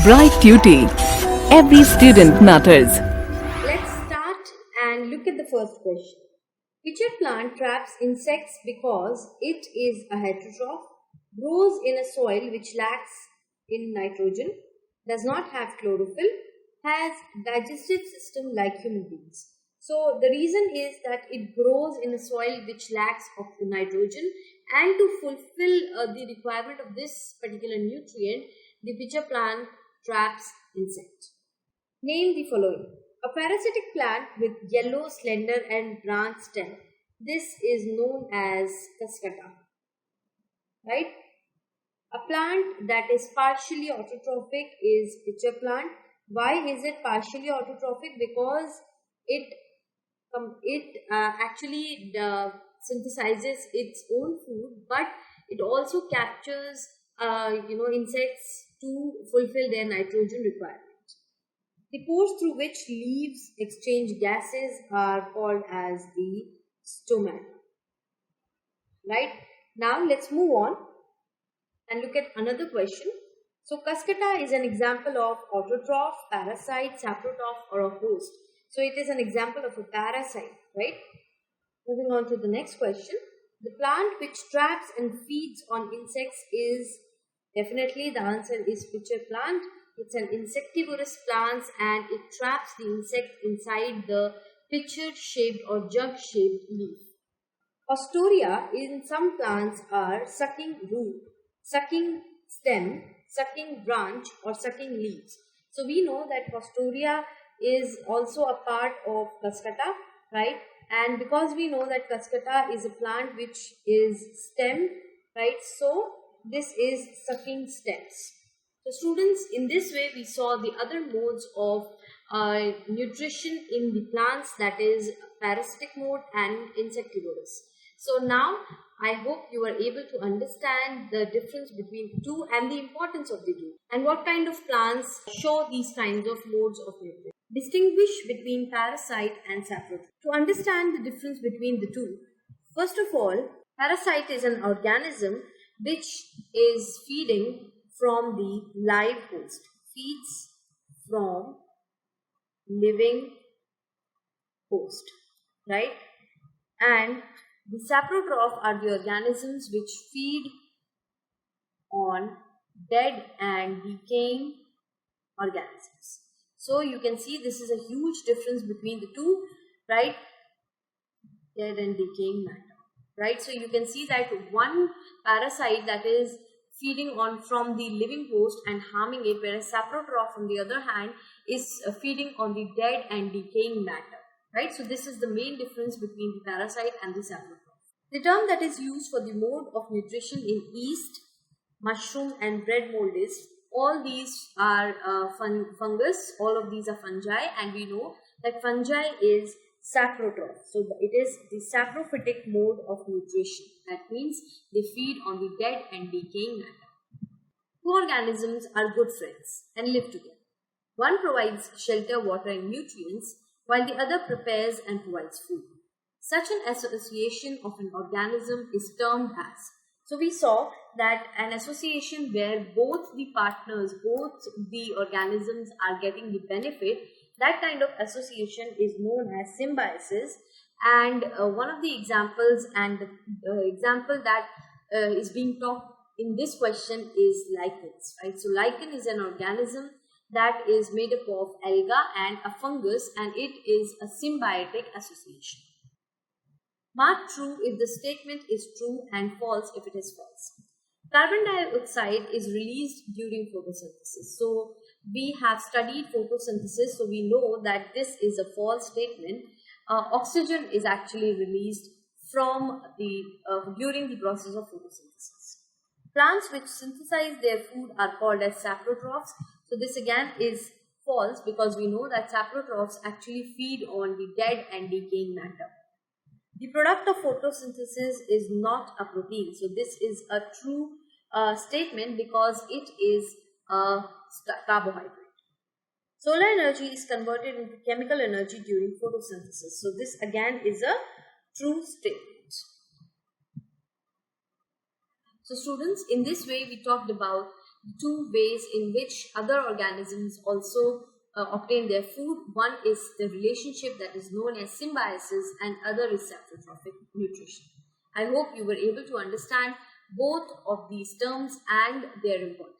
Bright Tuty. Every student matters. Let's start and look at the first question. Which plant traps insects because it is a heterotroph, grows in a soil which lacks in nitrogen, does not have chlorophyll, has digestive system like human beings. So the reason is that it grows in a soil which lacks of nitrogen, and to fulfill the requirement of this particular nutrient, the pitcher plant traps insect. Name the following. A parasitic plant with yellow, slender and branched stem. This is known as Cuscuta. Right? A plant that is partially autotrophic is pitcher plant. Why is it partially autotrophic? Because it actually synthesizes its own food, but it also captures insects to fulfill their nitrogen requirement. The pores through which leaves exchange gases are called as the stomata. Right? Now let's move on and look at another question. So Cuscuta is an example of autotroph, parasite, saprotroph or a host. So it is an example of a parasite, right? Moving on to the next question. The plant which traps and feeds on insects is definitely, the answer is pitcher plant. It's an insectivorous plant and it traps the insect inside the pitcher-shaped or jug-shaped leaf. Haustoria in some plants are sucking root, sucking stem, sucking branch or sucking leaves. So we know that Haustoria is also a part of Cuscuta, right? And because we know that Cuscuta is a plant which is stemmed, right? So this is sucking stems. So students, in this way we saw the other modes of nutrition in the plants, that is parasitic mode and insectivorous. So now I hope you are able to understand the difference between the two and the importance of the two, and what kind of plants show these kinds of modes of nutrition. Distinguish between parasite and saprotroph. To understand the difference between the two, first of all, parasite is an organism which is feeding from the live host, feeds from living host, right? And the saprotroph are the organisms which feed on dead and decaying organisms. So you can see this is a huge difference between the two, right? Dead and decaying matter, right? So you can see that one parasite that is feeding on from the living host and harming it, whereas saprotroph on the other hand is feeding on the dead and decaying matter, right? So this is the main difference between the parasite and the saprotroph. The term that is used for the mode of nutrition in yeast, mushroom and bread mold is, all these are fungus, all of these are fungi, and we know that fungi is saprotroph. So it is the saprophytic mode of nutrition. That means they feed on the dead and decaying matter. Two organisms are good friends and live together. One provides shelter, water and nutrients, while the other prepares and provides food. Such an association of an organism is termed as. So we saw that an association where both the partners, both the organisms are getting the benefit, that kind of association is known as symbiosis. And one of the examples, and the example that is being taught in this question is lichens, right? So lichen is an organism that is made up of alga and a fungus, and it is a symbiotic association. Mark true if the statement is true and false if it is false. Carbon dioxide is released during photosynthesis. So we have studied photosynthesis, so we know that this is a false statement. Oxygen is actually released from the during the process of photosynthesis. Plants which synthesize their food are called as saprotrophs. So this again is false, because we know that saprotrophs actually feed on the dead and decaying matter. The product of photosynthesis is not a protein. So this is a true statement, because it is a carbohydrate. Solar energy is converted into chemical energy during photosynthesis. So this again is a true statement. So students, in this way we talked about two ways in which other organisms also obtain their food. One is the relationship that is known as symbiosis, and other is saprotrophic nutrition. I hope you were able to understand both of these terms and their importance.